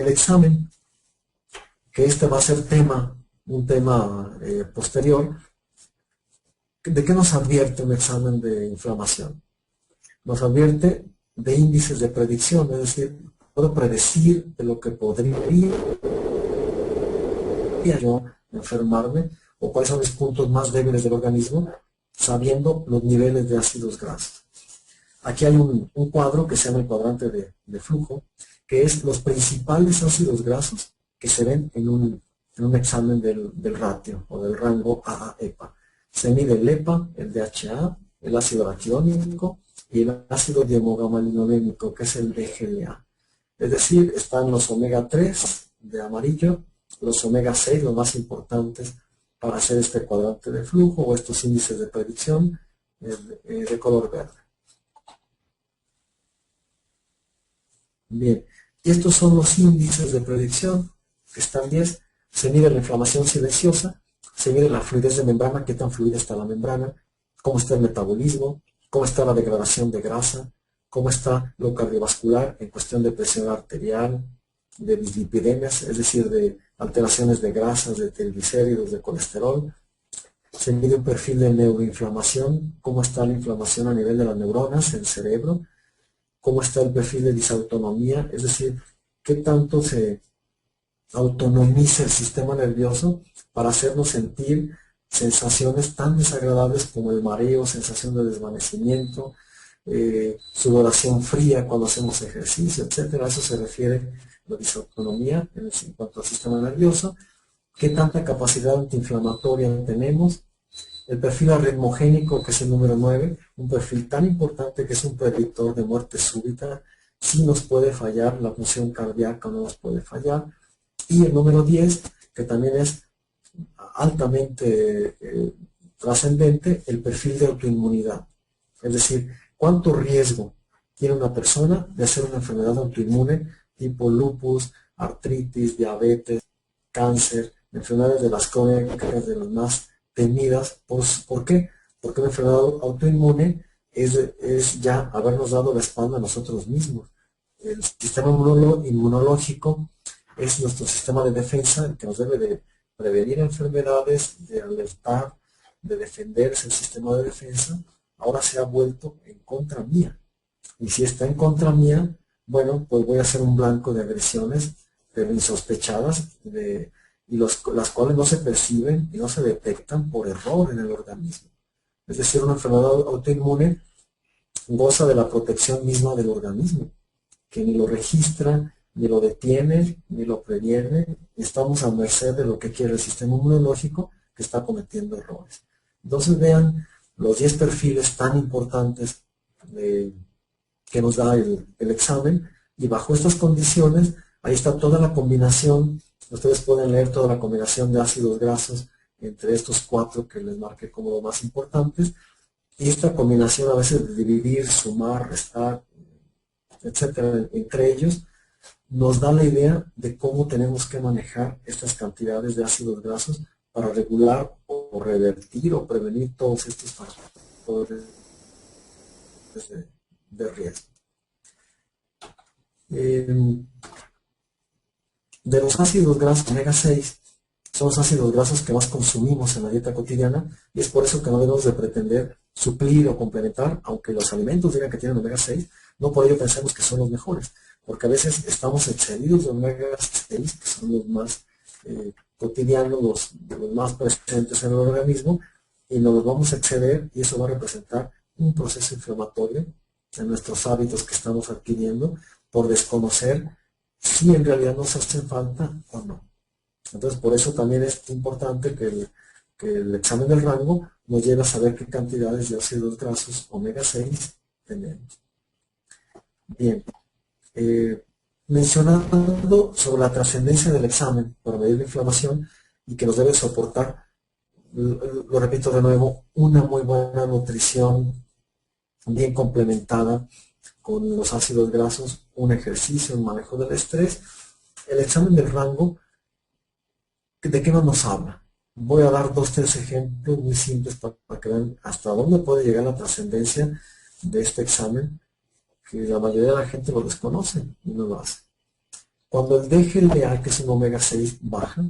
el examen, que este va a ser un tema posterior. ¿De qué nos advierte un examen de inflamación? Nos advierte de índices de predicción, es decir, puedo predecir de lo que podría yo enfermarme o cuáles son los puntos más débiles del organismo, sabiendo los niveles de ácidos grasos. Aquí hay un cuadro que se llama el cuadrante de flujo, que es los principales ácidos grasos que se ven en un examen del ratio o del rango AA-EPA. Se mide el EPA, el DHA, el ácido araquidónico y el ácido diemogammalinolénico, que es el DGDA. Es decir, están los omega 3 de amarillo, los omega 6, los más importantes para hacer este cuadrante de flujo o estos índices de predicción de color verde. Bien, y estos son los índices de predicción, que están 10. Se mide la inflamación silenciosa, se mide la fluidez de membrana, qué tan fluida está la membrana, cómo está el metabolismo, cómo está la degradación de grasa, cómo está lo cardiovascular en cuestión de presión arterial, de dislipidemias, es decir, de alteraciones de grasas, de triglicéridos, de colesterol. Se mide un perfil de neuroinflamación, cómo está la inflamación a nivel de las neuronas, el cerebro, cómo está el perfil de disautonomía, es decir, qué tanto se autonomiza el sistema nervioso para hacernos sentir sensaciones tan desagradables como el mareo, sensación de desvanecimiento, sudoración fría cuando hacemos ejercicio, etc. A eso se refiere la disautonomía en cuanto al sistema nervioso. Qué tanta capacidad antiinflamatoria tenemos. El perfil arritmogénico, que es el número 9, un perfil tan importante que es un predictor de muerte súbita. Si nos puede fallar la función cardíaca, no nos puede fallar. Y el número 10, que también es altamente trascendente, el perfil de autoinmunidad. Es decir, cuánto riesgo tiene una persona de hacer una enfermedad autoinmune tipo lupus, artritis, diabetes, cáncer, enfermedades de las crónicas, de las más temidas. ¿Por qué? Porque una enfermedad autoinmune es ya habernos dado la espalda a nosotros mismos. El sistema inmunológico es nuestro sistema de defensa, el que nos debe de prevenir enfermedades, de alertar, de defenderse el sistema de defensa. Ahora se ha vuelto en contra mía. Y si está en contra mía, bueno, pues voy a ser un blanco de agresiones, pero insospechadas, las cuales no se perciben y no se detectan por error en el organismo. Es decir, una enfermedad autoinmune goza de la protección misma del organismo, que ni lo registra, ni lo detiene, ni lo previene. Estamos a merced de lo que quiere el sistema inmunológico, que está cometiendo errores. Entonces vean los 10 perfiles tan importantes que nos da el examen, y bajo estas condiciones, ahí está toda la combinación. Ustedes pueden leer toda la combinación de ácidos grasos entre estos 4 que les marqué como los más importantes, y esta combinación a veces de dividir, sumar, restar, etcétera, entre ellos, nos da la idea de cómo tenemos que manejar estas cantidades de ácidos grasos para regular o revertir o prevenir todos estos factores de riesgo. De los ácidos grasos omega 6 son los ácidos grasos que más consumimos en la dieta cotidiana, y es por eso que no debemos de pretender suplir o complementar, aunque los alimentos digan que tienen omega 6, no por ello pensemos que son los mejores, porque a veces estamos excedidos de omega 6, que son los más cotidianos, los más presentes en el organismo, y nos los vamos a exceder, y eso va a representar un proceso inflamatorio en nuestros hábitos que estamos adquiriendo por desconocer si en realidad nos hacen falta o no. Entonces, por eso también es importante que el examen del rango nos lleve a saber qué cantidades de ácidos grasos omega 6 tenemos. Bien, mencionando sobre la trascendencia del examen para medir la inflamación y que nos debe soportar, lo repito de nuevo, una muy buena nutrición bien complementada con los ácidos grasos, un ejercicio, un manejo del estrés. El examen del rango, ¿de qué no nos habla? Voy a dar 2 o 3 ejemplos muy simples para que vean hasta dónde puede llegar la trascendencia de este examen, que la mayoría de la gente lo desconoce y no lo hace. Cuando el DGLA, que es un omega 6, baja,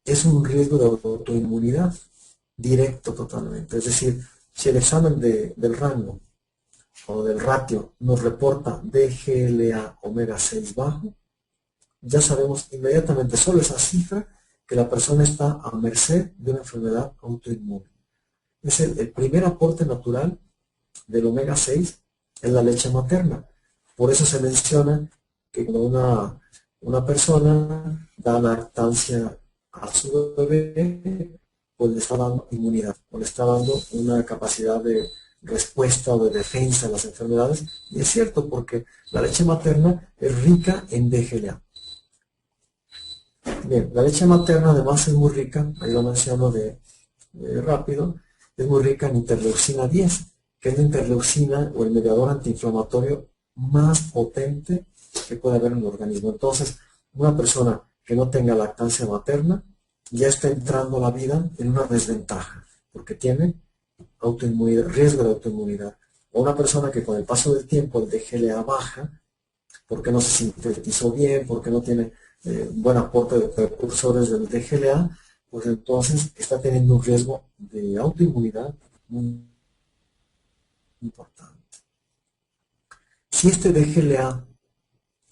es un riesgo de autoinmunidad directo totalmente. Es decir, si el examen del rango o del ratio nos reporta DGLA omega 6 bajo, ya sabemos inmediatamente, solo esa cifra, que la persona está a merced de una enfermedad autoinmune. Es el primer aporte natural del omega 6 en la leche materna. Por eso se menciona que cuando una persona da lactancia a su bebé, pues le está dando inmunidad, o le está dando una capacidad de respuesta o de defensa a las enfermedades. Y es cierto, porque la leche materna es rica en DGLA. Bien, la leche materna además es muy rica, ahí lo menciono rápido, es muy rica en interleucina 10, que es la interleucina o el mediador antiinflamatorio más potente que puede haber en el organismo. Entonces, una persona que no tenga lactancia materna ya está entrando a la vida en una desventaja, porque tiene autoinmunidad, riesgo de autoinmunidad. O una persona que con el paso del tiempo el DGLA baja, porque no se sintetizó bien, porque no tiene buen aporte de precursores del DGLA, pues entonces está teniendo un riesgo de autoinmunidad muy importante. Si este DGLA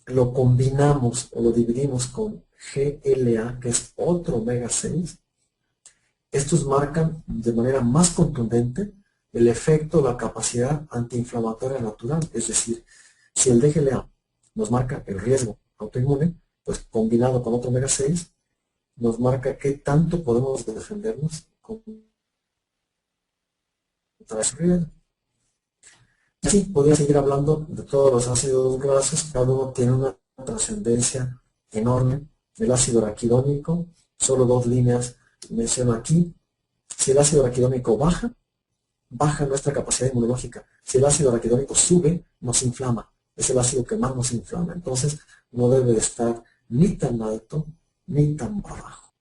lo combinamos o lo dividimos con GLA, que es otro omega 6, estos marcan de manera más contundente el efecto, la capacidad antiinflamatoria natural. Es decir, si el DGLA nos marca el riesgo autoinmune, pues combinado con otro omega 6, nos marca qué tanto podemos defendernos contra ese riesgo. Sí, podría seguir hablando de todos los ácidos grasos, cada uno tiene una trascendencia enorme. El ácido araquidónico, solo 2 líneas menciono aquí. Si el ácido araquidónico baja, baja nuestra capacidad inmunológica. Si el ácido araquidónico sube, nos inflama. Es el ácido que más nos inflama. Entonces, no debe de estar ni tan alto ni tan bajo.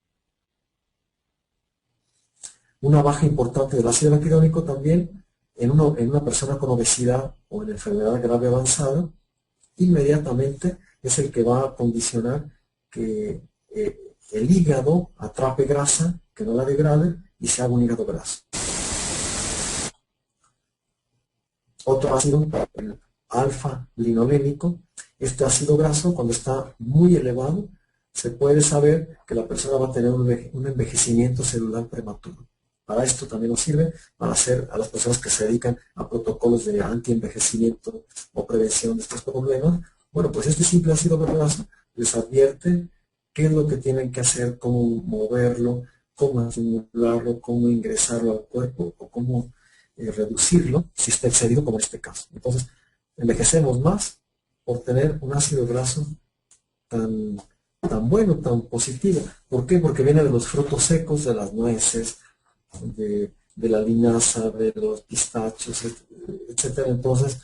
Una baja importante del ácido araquidónico también en una persona con obesidad o en enfermedad grave avanzada, inmediatamente es el que va a condicionar que el hígado atrape grasa, que no la degrade y se haga un hígado graso. Otro ácido, el alfa-linolénico, este ácido graso cuando está muy elevado, se puede saber que la persona va a tener un envejecimiento celular prematuro. Para esto también nos sirve para hacer a las personas que se dedican a protocolos de anti-envejecimiento o prevención de estos problemas. Bueno, pues este simple ácido graso les advierte qué es lo que tienen que hacer, cómo moverlo, cómo estimularlo, cómo ingresarlo al cuerpo o cómo reducirlo si está excedido, como en este caso. Entonces, envejecemos más por tener un ácido graso tan bueno, tan positivo. ¿Por qué? Porque viene de los frutos secos, de las nueces, de la linaza, de los pistachos, etcétera. Entonces,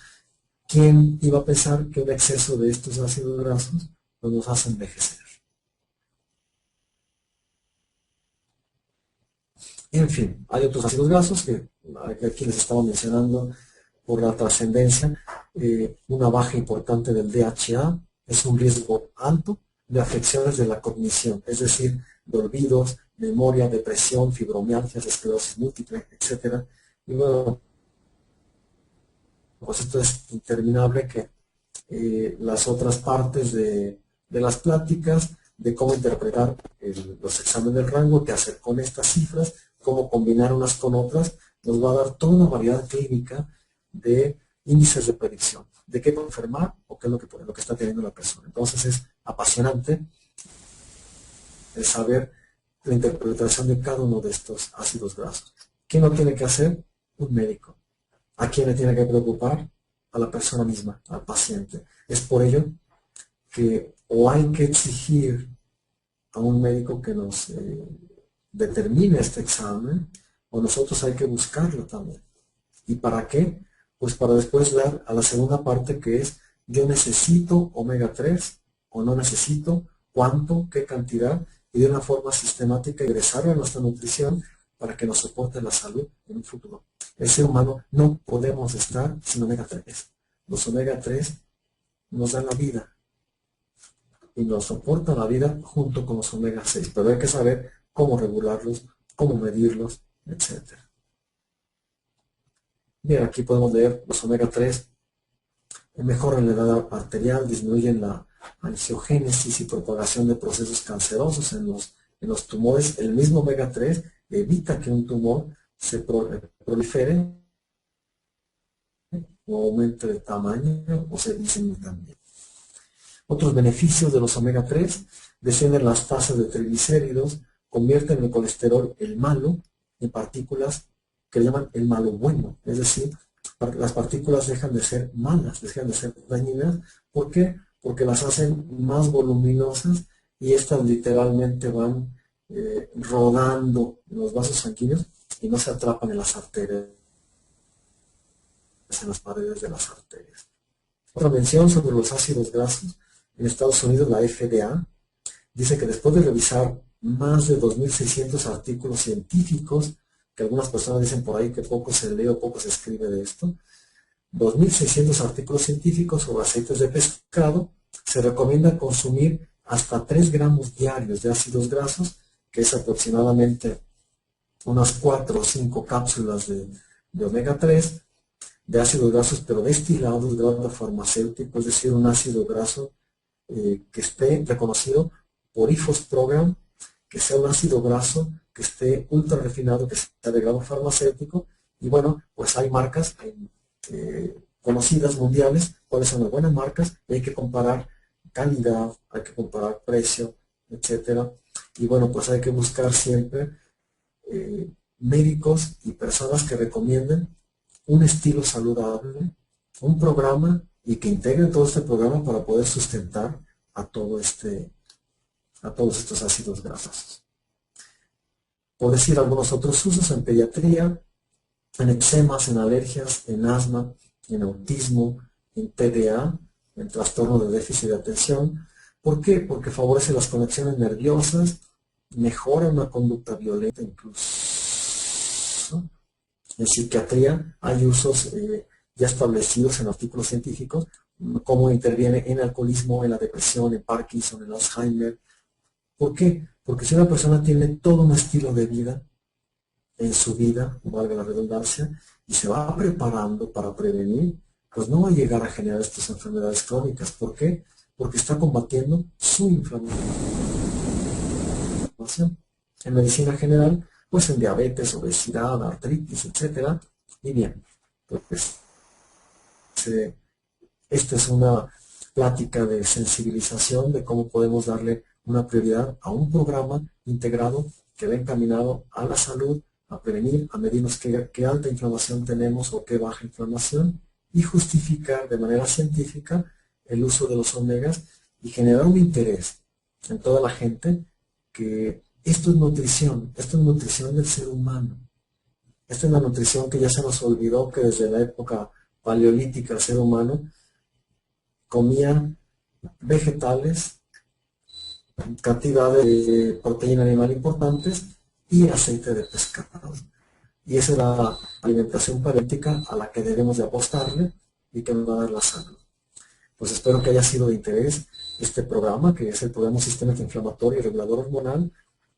¿quién iba a pensar que un exceso de estos ácidos grasos pues, nos hace envejecer? En fin, hay otros ácidos grasos que aquí les estaba mencionando por la trascendencia. Una baja importante del DHA es un riesgo alto de afecciones de la cognición, es decir, de olvidos, memoria, depresión, fibromialgias, esclerosis múltiple, etc. Y bueno, pues esto es interminable que las otras partes de las pláticas, de cómo interpretar los exámenes del rango, qué hacer con estas cifras, cómo combinar unas con otras, nos va a dar toda una variedad clínica de índices de predicción, de qué puede enfermar o qué es lo que está teniendo la persona. Entonces es apasionante el saber la interpretación de cada uno de estos ácidos grasos. ¿Quién lo tiene que hacer? Un médico. ¿A quién le tiene que preocupar? A la persona misma, al paciente. Es por ello que o hay que exigir a un médico que nos determine este examen, o nosotros hay que buscarlo también. ¿Y para qué? Pues para después dar a la segunda parte, que es yo necesito omega 3 o no necesito, cuánto, qué cantidad, y de una forma sistemática ingresarlo a nuestra nutrición para que nos soporte la salud en un futuro. El ser humano no podemos estar sin omega 3. Los omega 3 nos dan la vida. y nos soporta la vida junto con los omega 6, pero hay que saber cómo regularlos, cómo medirlos, etcétera. Bien, aquí podemos leer los omega 3 mejoran la edad arterial, disminuyen la angiogénesis y propagación de procesos cancerosos en los tumores. El mismo omega 3 evita que un tumor se prolifere o aumente de tamaño o se diseñe también. Otros beneficios de los omega 3: descienden las tasas de triglicéridos, convierten el colesterol, el malo, en partículas que llaman el malo bueno, es decir, las partículas dejan de ser malas, dejan de ser dañinas. ¿Por qué? Porque las hacen más voluminosas y estas literalmente van rodando en los vasos sanguíneos y no se atrapan en las arterias, en las paredes de las arterias. Otra mención sobre los ácidos grasos. En Estados Unidos, la FDA dice que después de revisar más de 2.600 artículos científicos, que algunas personas dicen por ahí que poco se lee o poco se escribe de esto, 2.600 artículos científicos sobre aceites de pescado, se recomienda consumir hasta 3 gramos diarios de ácidos grasos, que es aproximadamente unas 4 o 5 cápsulas de omega 3, de ácidos grasos, pero destilados de grado farmacéutico, es decir, un ácido graso que esté reconocido por IFOS Program, que sea un ácido graso que esté ultra refinado, que sea de grado farmacéutico. Y bueno, pues hay marcas conocidas mundiales, cuáles son las buenas marcas, y hay que comparar calidad, hay que comparar precio, etcétera. Y bueno, pues hay que buscar siempre médicos y personas que recomienden un estilo saludable, un programa, y que integren todo este programa para poder sustentar a todos estos ácidos grasos. Por decir algunos otros usos: en pediatría, en eczemas, en alergias, en asma, en autismo, en TDA, en trastorno de déficit de atención. ¿Por qué? Porque favorece las conexiones nerviosas, mejora una conducta violenta incluso. En psiquiatría hay usos ya establecidos en artículos científicos, cómo interviene en alcoholismo, en la depresión, en Parkinson, en Alzheimer. ¿Por qué? Porque si una persona tiene todo un estilo de vida en su vida, valga la redundancia, y se va preparando para prevenir, pues no va a llegar a generar estas enfermedades crónicas. ¿Por qué? Porque está combatiendo su inflamación. En medicina general, pues en diabetes, obesidad, artritis, etcétera. Y bien, pues esta es una plática de sensibilización de cómo podemos darle una prioridad a un programa integrado que va encaminado a la salud, a prevenir, a medirnos qué alta inflamación tenemos o qué baja inflamación, y justificar de manera científica el uso de los omegas y generar un interés en toda la gente que esto es nutrición del ser humano. Esta es la nutrición que ya se nos olvidó, que desde la época paleolítica el ser humano comía vegetales, cantidades de proteína animal importantes y aceite de pescado. Y esa es la alimentación paleolítica a la que debemos de apostarle y que nos va a dar la salud. Pues espero que haya sido de interés este programa, que es el programa Sistema Inflamatorio y Regulador Hormonal,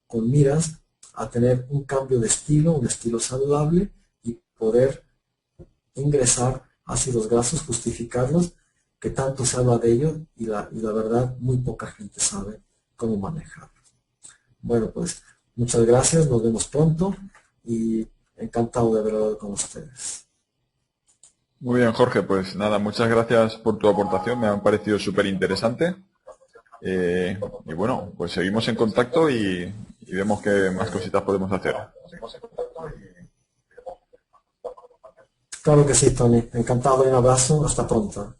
con miras a tener un cambio de estilo, un estilo saludable, y poder ingresar ácidos grasos, justificarlos, que tanto se habla de ellos y la verdad muy poca gente sabe cómo manejarlos. Bueno, pues muchas gracias, nos vemos pronto y encantado de haber hablado con ustedes. Muy bien, Jorge, pues nada, muchas gracias por tu aportación, me ha parecido súper interesante. Y bueno, pues seguimos en contacto y vemos qué más cositas podemos hacer. Claro que sí, Tony. Encantado y un abrazo. Hasta pronto.